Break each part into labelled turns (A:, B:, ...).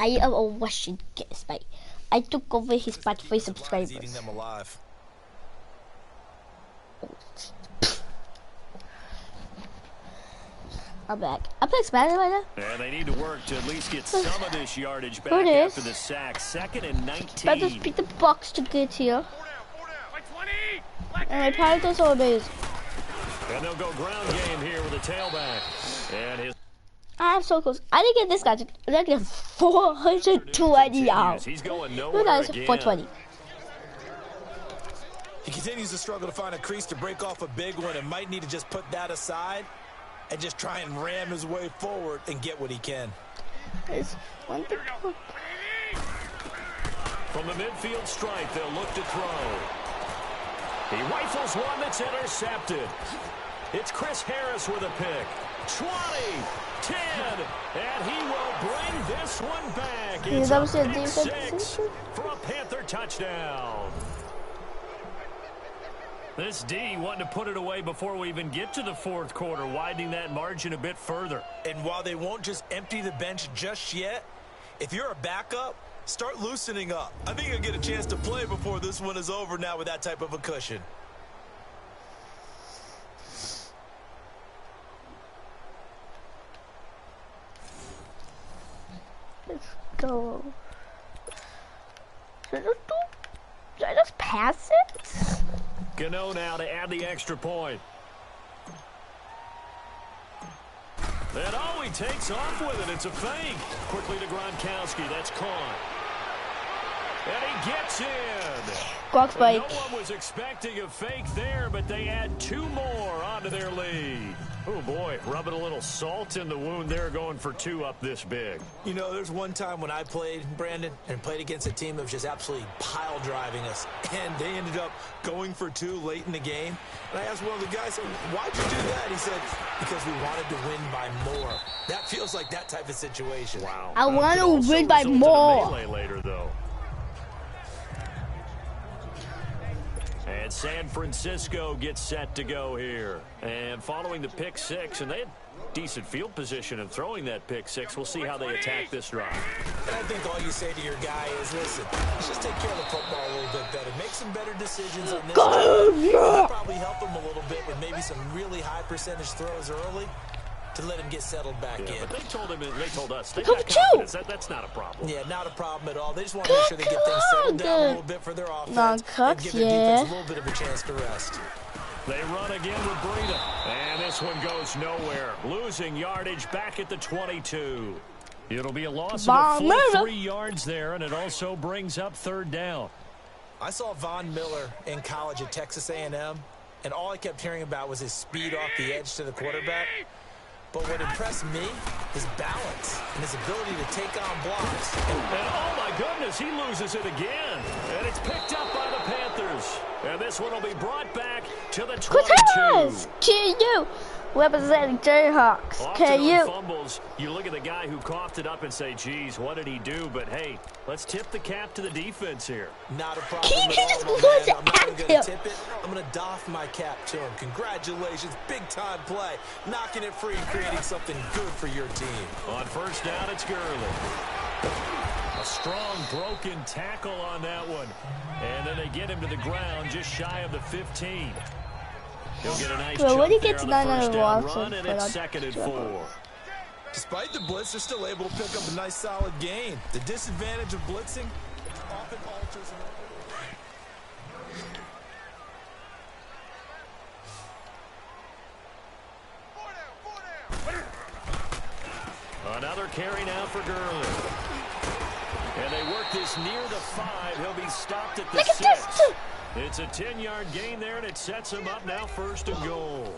A: I am a Russian spy. I took over his spot for subscribers.
B: Eating them alive.
A: I'm back. I'm playing Spanish right now.
C: And they need to work to at least get some of this yardage back after the sack. 2nd and 19.
A: Better beat the Bucks to get here. And my Panthers are amazing.
C: And they'll go ground game here with a tailback. And his
A: I'm so close. I didn't get this guy to negative 420 yards.
C: He's going
A: Look
C: nowhere
A: at
C: again.
A: 420.
B: He continues to struggle to find a crease to break off a big one and might need to just put that aside and just try and ram his way forward and get what he can.
A: It's one thing.
C: From the midfield stripe, they'll look to throw. He rifles one that's intercepted. It's Chris Harris with a pick. 20, 10, and he will bring this one back. It's a pick six for a Panther touchdown. This D wanting to put it away before we even get to the 4th quarter, widening that margin a bit further.
B: And while they won't just empty the bench just yet, if you're a backup, start loosening up. I think you'll get a chance to play before this one is over now with that type of a cushion.
A: Let's go. Should I just pass it?
C: Gano now to add the extra point. And he takes off with it. It's a fake. Quickly to Gronkowski. That's caught. And he gets in.
A: Gronk's bike.
C: No one was expecting a fake there, but they add 2 more onto their lead. Oh, boy, rubbing a little salt in the wound there, going for 2 up this big.
B: You know, there's one time when I played, Brandon, and played against a team that was just absolutely pile driving us, and they ended up going for 2 late in the game. And I asked one of the guys, why'd you do that? He said, because we wanted to win by more. That feels like that type of situation.
C: Wow.
A: I want to win by more.
C: Melee later, though. And San Francisco gets set to go here. And following the pick 6, and they had decent field position in throwing that pick 6. We'll see how they attack this drive.
B: And I think all you say to your guy is, listen, let's just take care of the football a little bit better. Make some better decisions on this. It'll probably help him a little bit with maybe some really high percentage throws early to let him get settled back in.
C: But they told us they got confidence. That's not a problem.
B: Yeah, not a problem at all. They just want to make sure they get things settled down a little bit for their offense and give their defense a little bit of a chance to rest.
C: They run again with Breida. And this one goes nowhere. Losing yardage back at the 22. It'll be a loss of a full 3 yards there, and it also brings up 3rd down.
B: I saw Von Miller in college at Texas A&M, and all I kept hearing about was his speed off the edge to the quarterback. But what impressed me, his balance and his ability to take on blocks.
C: And oh my goodness, he loses it again. And it's picked up by the Panthers. And this one will be brought back to the 22.
A: KU representing Jayhawks. KU.
C: Fumbles. You look at the guy who coughed it up and say, geez, what did he do? But hey, let's tip the cap to the defense here.
B: Not a problem at all, man. I'm not even going to tip it. I'm going to doff my cap to him. Congratulations. Big-time play. Knocking it free and creating something good for your team.
C: On 1st down, it's Gurley. A strong broken tackle on that one. And then they get him to the ground just shy of the 15. He'll get a nice jump
A: when he
C: there
A: gets
C: on the
A: 9
C: first
A: out of
C: down
A: walks,
C: run, and it's 2nd and 4.
B: Despite the blitz, they're still able to pick up a nice, solid gain. The disadvantage of blitzing often alters.
C: Another carry now for Gurley. And they work this near the 5. He'll be stopped at the 6. It's a 10-yard gain there, and it sets him up now 1st and goal.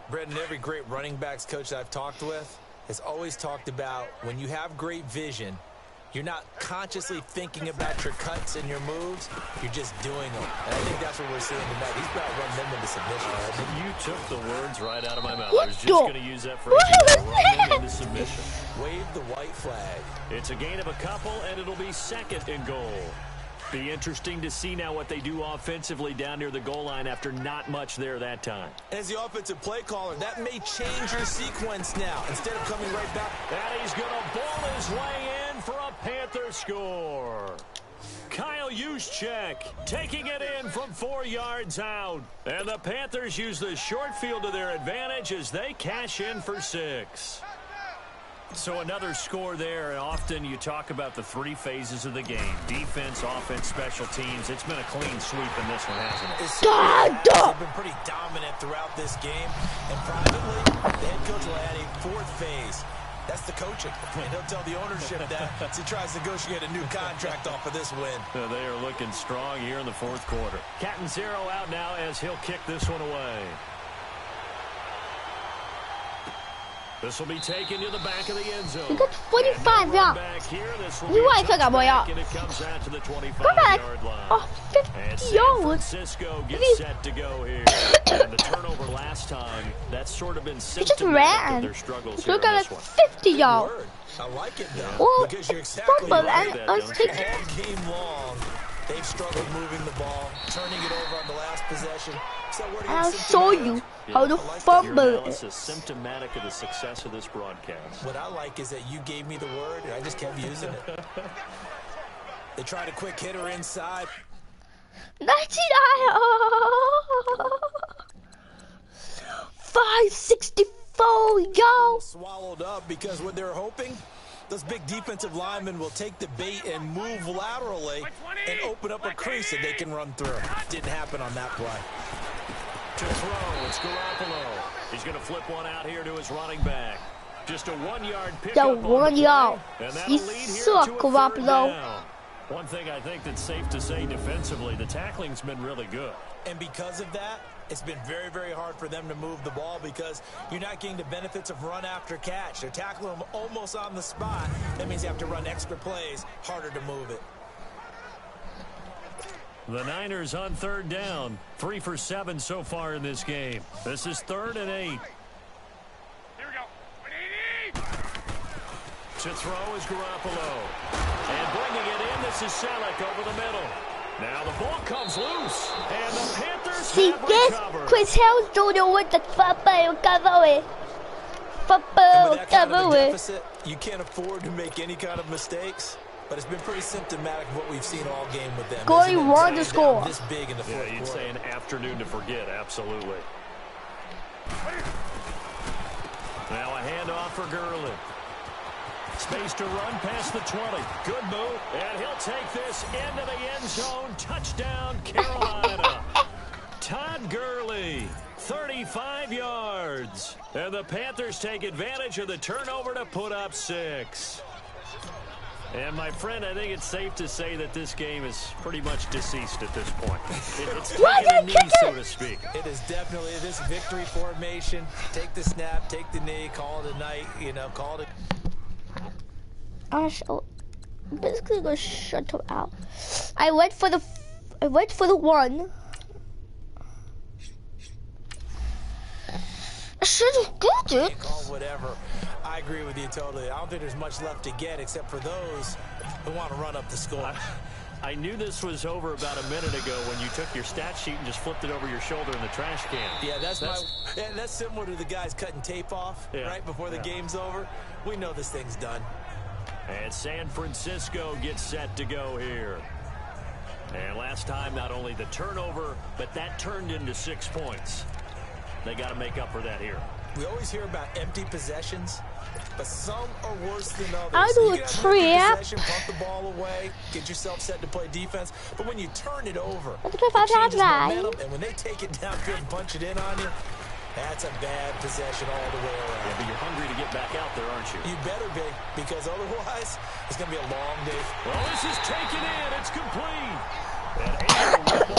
B: Brendan, every great running backs coach that I've talked with has always talked about when you have great vision, you're not consciously thinking about your cuts and your moves. You're just doing them. And I think that's what we're seeing tonight. He's about to run them into submission. Right?
C: You took the words right out of my mouth. I was just going to use that phrase. Run them into submission.
B: Wave the white flag.
C: It's a gain of a couple, and it'll be 2nd and goal. Be interesting to see now what they do offensively down near the goal line after not much there that time.
B: As the offensive play caller, that may change your sequence now. Instead of coming right back.
C: And he's going to ball his way in in for a Panther score. Kyle Juszczyk taking it in from 4 yards out. And the Panthers use the short field to their advantage as they cash in for 6. So another score there, and often you talk about the 3 phases of the game. Defense, offense, special teams. It's been a clean sweep in this one, hasn't it?
B: They've been pretty dominant throughout this game. And privately, the head coach will add a 4th phase. That's the coaching. He'll tell the ownership that as he tries to negotiate a new contract off of this win.
C: They are looking strong here in the 4th quarter. Catanzaro out now as he'll kick this one away. This will be taken to the back of the end zone.
A: 你个45呀！另外一个干嘛呀？干嘛？哦，50 yards. He just ran. Look at it, 50 yards.
B: I like it though.
A: Well,
B: because you're
A: it's
B: exactly
A: fumble
B: right.
A: and us taking.
B: All game long, they've struggled moving the ball, turning it over on the last possession. So
A: I'll show you how to fumble it.
C: Symptomatic of the success of this broadcast.
B: What I like is that you gave me the word, and I just kept using it. They tried a quick hitter inside.
A: 564, yo.
B: Swallowed up because what they're hoping, those big defensive linemen will take the bait and move laterally and open up a crease that they can run through. Didn't happen on that play.
C: To throw, it's Garoppolo. He's going to flip one out here to his running back. Just a 1-yard pickup on the play, and that'll lead here to a 3rd down. One thing I think that's safe to say defensively, the tackling's been really good.
B: And because of that, it's been very, very hard for them to move the ball because you're not getting the benefits of run after catch. They're tackling them almost on the spot. That means you have to run extra plays, harder to move it.
C: The Niners on 3rd down, 3 for 7 so far in this game. This is 3rd and 8.
D: Here we go.
C: To throw is Garoppolo. And bringing it in, this is Selleck over the middle. Now the ball comes loose, and the Panthers
A: See,
C: have
A: guess
C: recovered.
A: Chris Hill's doing with the football cover.
B: And with that kind of a
A: Football.
B: deficit, you can't afford to make any kind of mistakes. But it's been pretty symptomatic of what we've seen all game with them.
A: Going
B: Isn't it
A: wrong to
B: down
A: score.
B: This big in the fourth
C: Yeah, you'd
B: quarter.
C: say an afternoon to forget, absolutely. Now a handoff for Gurley. Space to run past the 20. Good move. And he'll take this into the end zone. Touchdown, Carolina. Todd Gurley, 35 yards. And the Panthers take advantage of the turnover to put up 6. And, my friend, I think it's safe to say that this game is pretty much deceased at this point. It's taking a knee, so to speak.
B: It is definitely this victory formation. Take the snap, take the knee, call it a night, call it
A: I'm basically gonna shut him out. I went for the one. I should have got it.
B: call whatever. I agree with you totally. I don't think there's much left to get except for those who want to run up the score.
C: I knew this was over about a minute ago when you took your stat sheet and just flipped it over your shoulder in the trash can.
B: Yeah, that's similar to the guys cutting tape off right before the game's over. We know this thing's done.
C: And San Francisco gets set to go here. And last time, not only the turnover, but that turned into 6 points. They got to make up for that here.
B: We always hear about empty possessions, but some are worse than others.
A: I
B: So
A: do
B: you
A: a
B: can have an empty
A: trap.
B: possession, punt the ball away, get yourself set to play defense. But when you turn it over,
A: Let's
B: it
A: go five times
B: changes
A: right.
B: momentum, and when they take it downfield and punch it in on you, that's a bad possession all the way around.
C: Yeah, but you're hungry to get back out there, aren't you?
B: You better be, because otherwise, it's going to be a long day.
C: Well, this is taken in. It's complete. And able to rip